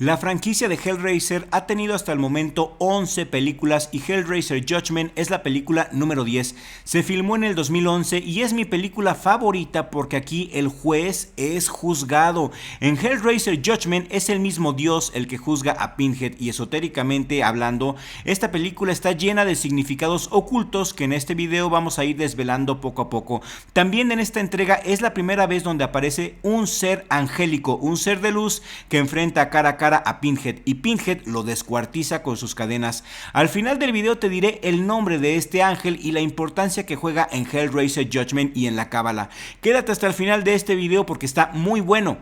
La franquicia de Hellraiser ha tenido hasta el momento 11 películas y Hellraiser Judgment es la película número 10. Se filmó en el 2011 y es mi película favorita porque aquí el juez es juzgado. En Hellraiser Judgment es el mismo Dios el que juzga a Pinhead y esotéricamente hablando, esta película está llena de significados ocultos que en este video vamos a ir desvelando poco a poco. También en esta entrega es la primera vez donde aparece un ser angélico, un ser de luz que enfrenta cara a cara a Pinhead y Pinhead lo descuartiza con sus cadenas. Al final del video te diré el nombre de este ángel y la importancia que juega en Hellraiser Judgment y en la cábala. Quédate hasta el final de este video porque está muy bueno.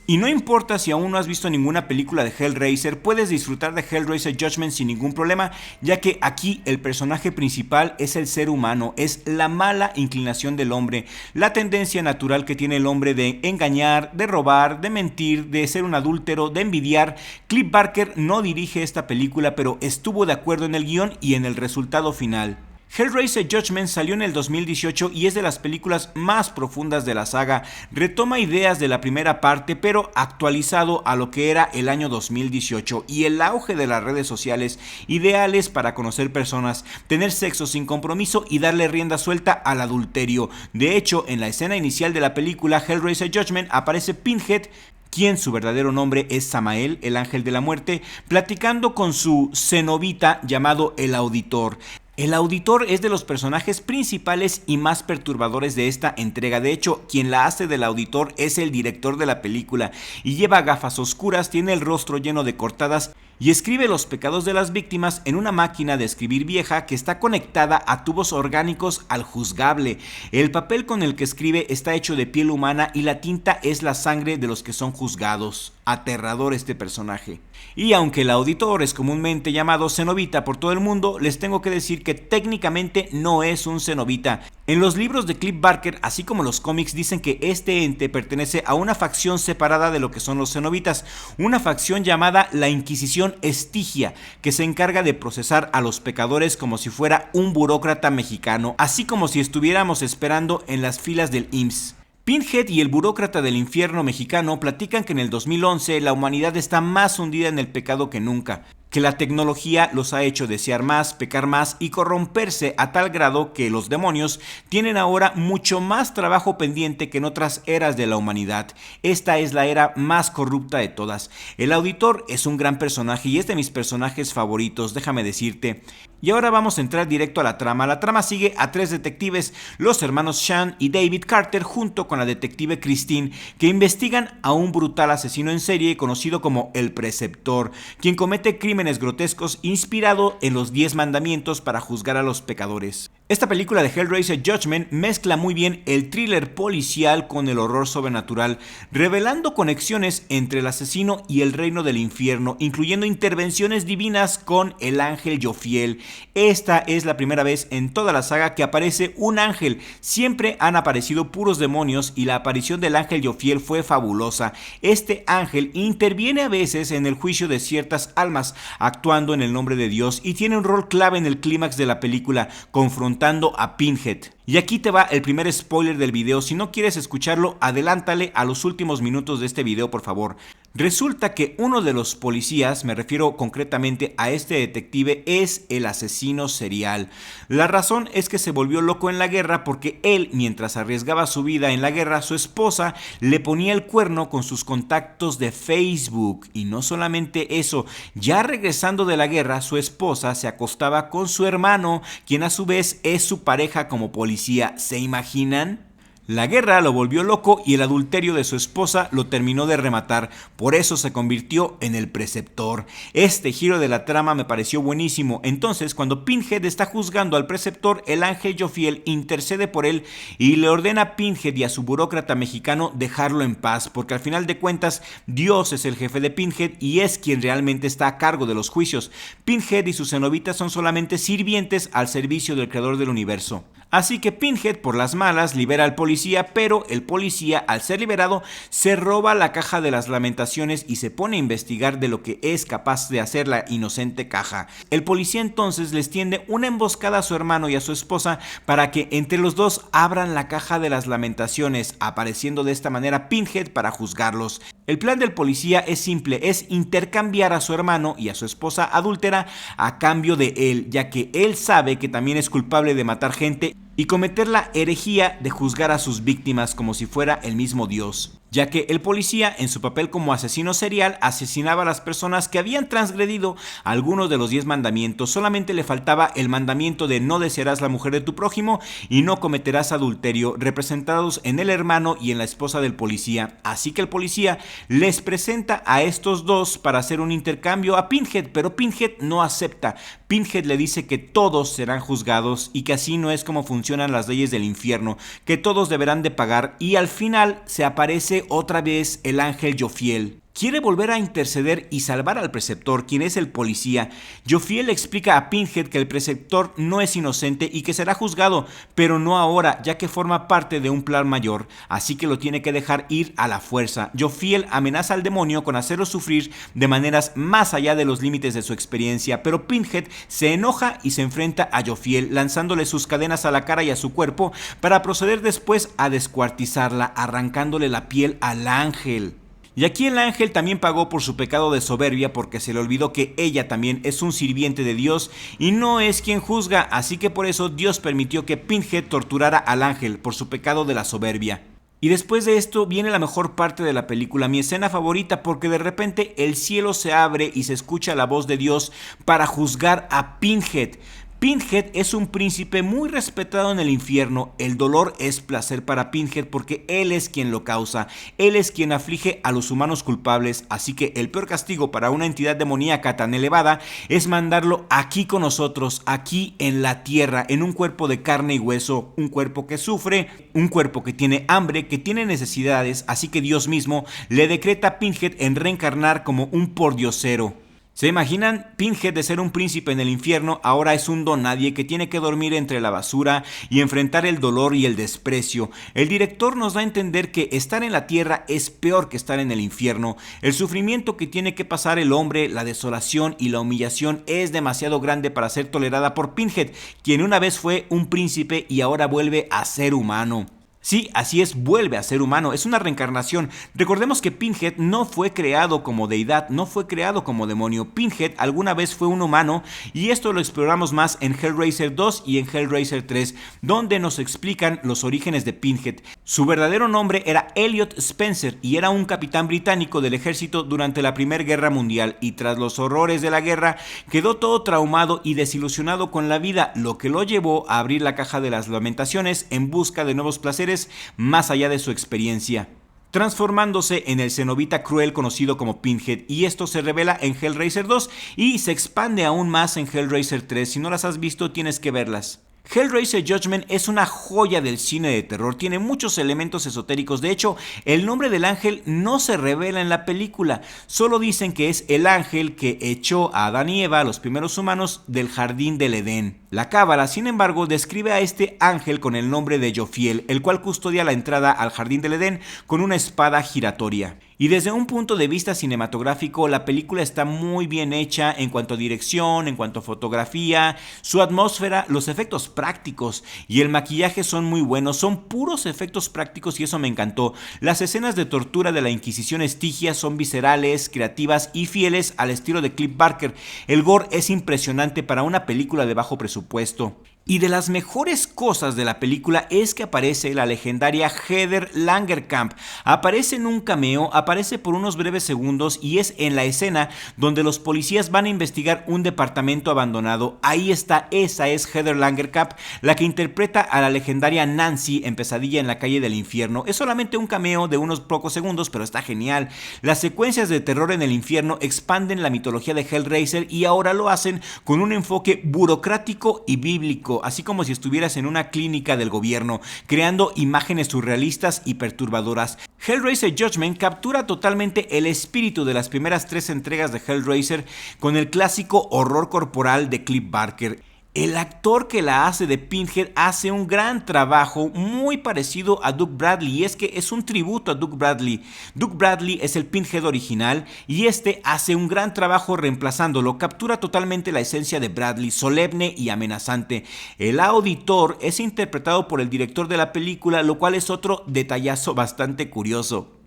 Y no importa si aún no has visto ninguna película de Hellraiser, puedes disfrutar de Hellraiser Judgment sin ningún problema, ya que aquí el personaje principal es el ser humano, es la mala inclinación del hombre, la tendencia natural que tiene el hombre de engañar, de robar, de mentir, de ser un adúltero, de envidiar. Clive Barker no dirige esta película, pero estuvo de acuerdo en el guión y en el resultado final. Hellraiser Judgment salió en el 2018 y es de las películas más profundas de la saga. Retoma ideas de la primera parte, pero actualizado a lo que era el año 2018 y el auge de las redes sociales, ideales para conocer personas, tener sexo sin compromiso y darle rienda suelta al adulterio. De hecho, en la escena inicial de la película Hellraiser Judgment aparece Pinhead, quien su verdadero nombre es Samael, el ángel de la muerte, platicando con su cenobita llamado el Auditor. El Auditor es de los personajes principales y más perturbadores de esta entrega. De hecho, quien la hace del Auditor es el director de la película y lleva gafas oscuras, tiene el rostro lleno de cortadas y escribe los pecados de las víctimas en una máquina de escribir vieja que está conectada a tubos orgánicos al juzgable. El papel con el que escribe está hecho de piel humana y la tinta es la sangre de los que son juzgados. Aterrador este personaje. Y aunque el Auditor es comúnmente llamado cenobita por todo el mundo, les tengo que decir que técnicamente no es un cenobita. En los libros de Clive Barker, así como los cómics, dicen que este ente pertenece a una facción separada de lo que son los cenobitas, una facción llamada la Inquisición Estigia, que se encarga de procesar a los pecadores como si fuera un burócrata mexicano, así como si estuviéramos esperando en las filas del IMSS. Pinhead y el burócrata del infierno mexicano platican que en el 2011 la humanidad está más hundida en el pecado que nunca, que la tecnología los ha hecho desear más, pecar más y corromperse a tal grado que los demonios tienen ahora mucho más trabajo pendiente que en otras eras de la humanidad. Esta es la era más corrupta de todas. El Auditor es un gran personaje y es de mis personajes favoritos, déjame decirte. Y ahora vamos a entrar directo a la trama. La trama sigue a tres detectives, los hermanos Sean y David Carter, junto con la detective Christine, que investigan a un brutal asesino en serie conocido como el Preceptor, quien comete crímenes grotescos inspirado en los 10 mandamientos para juzgar a los pecadores. Esta película de Hellraiser Judgment mezcla muy bien el thriller policial con el horror sobrenatural, revelando conexiones entre el asesino y el reino del infierno, incluyendo intervenciones divinas con el ángel Jophiel. Esta es la primera vez en toda la saga que aparece un ángel. Siempre han aparecido puros demonios y la aparición del ángel Jophiel fue fabulosa. Este ángel interviene a veces en el juicio de ciertas almas, actuando en el nombre de Dios, y tiene un rol clave en el clímax de la película, confrontando a Pinhead. Y aquí te va el primer spoiler del video. Si no quieres escucharlo, adelántale a los últimos minutos de este video, por favor. Resulta que uno de los policías, me refiero concretamente a este detective, es el asesino serial. La razón es que se volvió loco en la guerra porque él, mientras arriesgaba su vida en la guerra, su esposa le ponía el cuerno con sus contactos de Facebook. Y no solamente eso, ya regresando de la guerra, su esposa se acostaba con su hermano, quien a su vez es su pareja como policía. ¿Se imaginan? La guerra lo volvió loco y el adulterio de su esposa lo terminó de rematar, por eso se convirtió en el Preceptor. Este giro de la trama me pareció buenísimo. Entonces, cuando Pinhead está juzgando al Preceptor, el ángel Jophiel intercede por él y le ordena a Pinhead y a su burócrata mexicano dejarlo en paz, porque al final de cuentas Dios es el jefe de Pinhead y es quien realmente está a cargo de los juicios. Pinhead y sus cenobitas son solamente sirvientes al servicio del creador del universo. Así que Pinhead, por las malas, libera al policía, pero el policía, al ser liberado, se roba la caja de las lamentaciones y se pone a investigar de lo que es capaz de hacer la inocente caja. El policía entonces les tiende una emboscada a su hermano y a su esposa para que entre los dos abran la caja de las lamentaciones, apareciendo de esta manera Pinhead para juzgarlos. El plan del policía es simple, es intercambiar a su hermano y a su esposa adúltera a cambio de él, ya que él sabe que también es culpable de matar gente y cometer la herejía de juzgar a sus víctimas como si fuera el mismo Dios, ya que el policía, en su papel como asesino serial, asesinaba a las personas que habían transgredido algunos de los 10 mandamientos. Solamente le faltaba el mandamiento de no desearás la mujer de tu prójimo y no cometerás adulterio, representados en el hermano y en la esposa del policía. Así que el policía les presenta a estos dos para hacer un intercambio a Pinhead, pero Pinhead no acepta. Pinhead le dice que todos serán juzgados y que así no es como funcionan las leyes del infierno, que todos deberán de pagar, y al final se aparece otra vez el ángel Jophiel. Quiere volver a interceder y salvar al preceptor, quien es el policía. Jophiel le explica a Pinhead que el preceptor no es inocente y que será juzgado, pero no ahora, ya que forma parte de un plan mayor, así que lo tiene que dejar ir a la fuerza. Jophiel amenaza al demonio con hacerlo sufrir de maneras más allá de los límites de su experiencia, pero Pinhead se enoja y se enfrenta a Jophiel, lanzándole sus cadenas a la cara y a su cuerpo, para proceder después a descuartizarla, arrancándole la piel al ángel. Y aquí el ángel también pagó por su pecado de soberbia, porque se le olvidó que ella también es un sirviente de Dios y no es quien juzga, así que por eso Dios permitió que Pinhead torturara al ángel por su pecado de la soberbia. Y después de esto viene la mejor parte de la película, mi escena favorita, porque de repente el cielo se abre y se escucha la voz de Dios para juzgar a Pinhead. Pinhead es un príncipe muy respetado en el infierno. El dolor es placer para Pinhead porque él es quien lo causa. Él es quien aflige a los humanos culpables, así que el peor castigo para una entidad demoníaca tan elevada es mandarlo aquí con nosotros, aquí en la tierra, en un cuerpo de carne y hueso, un cuerpo que sufre, un cuerpo que tiene hambre, que tiene necesidades, así que Dios mismo le decreta a Pinhead en reencarnar como un pordiosero. ¿Se imaginan? Pinhead, de ser un príncipe en el infierno, ahora es un don nadie que tiene que dormir entre la basura y enfrentar el dolor y el desprecio. El director nos da a entender que estar en la tierra es peor que estar en el infierno. El sufrimiento que tiene que pasar el hombre, la desolación y la humillación es demasiado grande para ser tolerada por Pinhead, quien una vez fue un príncipe y ahora vuelve a ser humano. Sí, así es, vuelve a ser humano, es una reencarnación. Recordemos que Pinhead no fue creado como deidad, no fue creado como demonio. Pinhead alguna vez fue un humano, y esto lo exploramos más en Hellraiser 2 y en Hellraiser 3, donde nos explican los orígenes de Pinhead. Su verdadero nombre era Elliot Spencer y era un capitán británico del ejército durante la Primera Guerra Mundial, y tras los horrores de la guerra quedó todo traumado y desilusionado con la vida, lo que lo llevó a abrir la caja de las lamentaciones en busca de nuevos placeres más allá de su experiencia, transformándose en el cenobita cruel conocido como Pinhead, y esto se revela en Hellraiser 2 y se expande aún más en Hellraiser 3. Si no las has visto, tienes que verlas. Hellraiser Judgment es una joya del cine de terror, tiene muchos elementos esotéricos. De hecho, el nombre del ángel no se revela en la película, solo dicen que es el ángel que echó a Adán y Eva, los primeros humanos, del jardín del Edén. La cábala, sin embargo, describe a este ángel con el nombre de Jophiel, el cual custodia la entrada al jardín del Edén con una espada giratoria. Y desde un punto de vista cinematográfico, la película está muy bien hecha en cuanto a dirección, en cuanto a fotografía, su atmósfera, los efectos prácticos y el maquillaje son muy buenos, son puros efectos prácticos y eso me encantó. Las escenas de tortura de la Inquisición Estigia son viscerales, creativas y fieles al estilo de Clive Barker. El gore es impresionante para una película de bajo presupuesto. Y de las mejores cosas de la película es que aparece la legendaria Heather Langenkamp. Aparece en un cameo, aparece por unos breves segundos y es en la escena donde los policías van a investigar un departamento abandonado. Ahí está, esa es Heather Langenkamp, la que interpreta a la legendaria Nancy en Pesadilla en la calle del infierno. Es solamente un cameo de unos pocos segundos, pero está genial. Las secuencias de terror en el infierno expanden la mitología de Hellraiser y ahora lo hacen con un enfoque burocrático y bíblico, así como si estuvieras en una clínica del gobierno, creando imágenes surrealistas y perturbadoras. Hellraiser Judgment captura totalmente el espíritu de las primeras 3 entregas de Hellraiser con el clásico horror corporal de Clive Barker. El actor que la hace de Pinhead hace un gran trabajo muy parecido a Doug Bradley, y es que es un tributo a Doug Bradley. Doug Bradley es el Pinhead original y este hace un gran trabajo reemplazándolo, captura totalmente la esencia de Bradley, solemne y amenazante. El auditor es interpretado por el director de la película, lo cual es otro detallazo bastante curioso.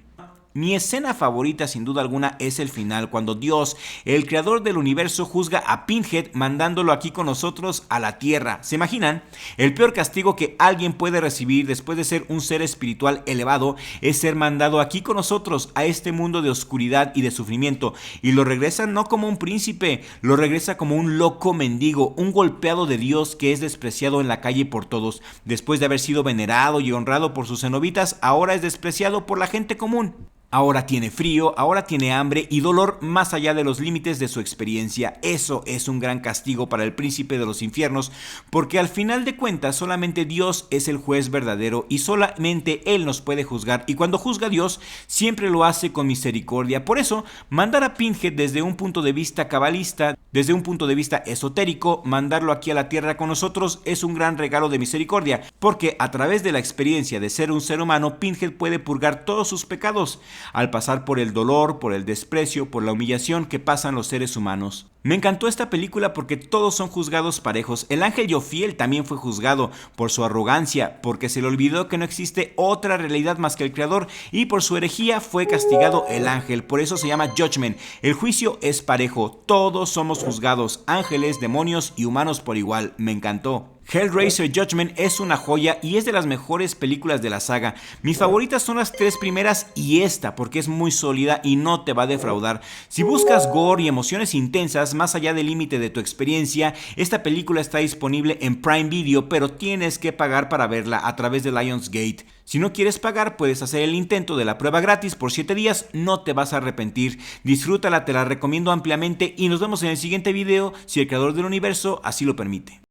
Mi escena favorita sin duda alguna es el final, cuando Dios, el creador del universo, juzga a Pinhead mandándolo aquí con nosotros a la Tierra. ¿Se imaginan? El peor castigo que alguien puede recibir después de ser un ser espiritual elevado es ser mandado aquí con nosotros a este mundo de oscuridad y de sufrimiento. Y lo regresa no como un príncipe, lo regresa como un loco mendigo, un golpeado de Dios que es despreciado en la calle por todos. Después de haber sido venerado y honrado por sus cenobitas, ahora es despreciado por la gente común. Ahora tiene frío, ahora tiene hambre y dolor más allá de los límites de su experiencia. Eso es un gran castigo para el príncipe de los infiernos, porque al final de cuentas solamente Dios es el juez verdadero y solamente Él nos puede juzgar. Y cuando juzga a Dios, siempre lo hace con misericordia. Por eso, mandar a Pinhead desde un punto de vista cabalista, desde un punto de vista esotérico, mandarlo aquí a la tierra con nosotros es un gran regalo de misericordia, porque a través de la experiencia de ser un ser humano, Pinhead puede purgar todos sus pecados al pasar por el dolor, por el desprecio, por la humillación que pasan los seres humanos. Me encantó esta película porque todos son juzgados parejos. El ángel Jophiel también fue juzgado por su arrogancia, porque se le olvidó que no existe otra realidad más que el creador, y por su herejía fue castigado el ángel. Por eso se llama Judgment. El juicio es parejo, todos somos juzgados, ángeles, demonios y humanos por igual. Me encantó. Hellraiser Judgment es una joya y es de las mejores películas de la saga. Mis favoritas son las 3 primeras y esta, porque es muy sólida y no te va a defraudar. Si buscas gore y emociones intensas más allá del límite de tu experiencia, esta película está disponible en Prime Video, pero tienes que pagar para verla a través de Lionsgate. Si no quieres pagar, puedes hacer el intento de la prueba gratis por 7 días, no te vas a arrepentir. Disfrútala, te la recomiendo ampliamente y nos vemos en el siguiente video si el creador del universo así lo permite.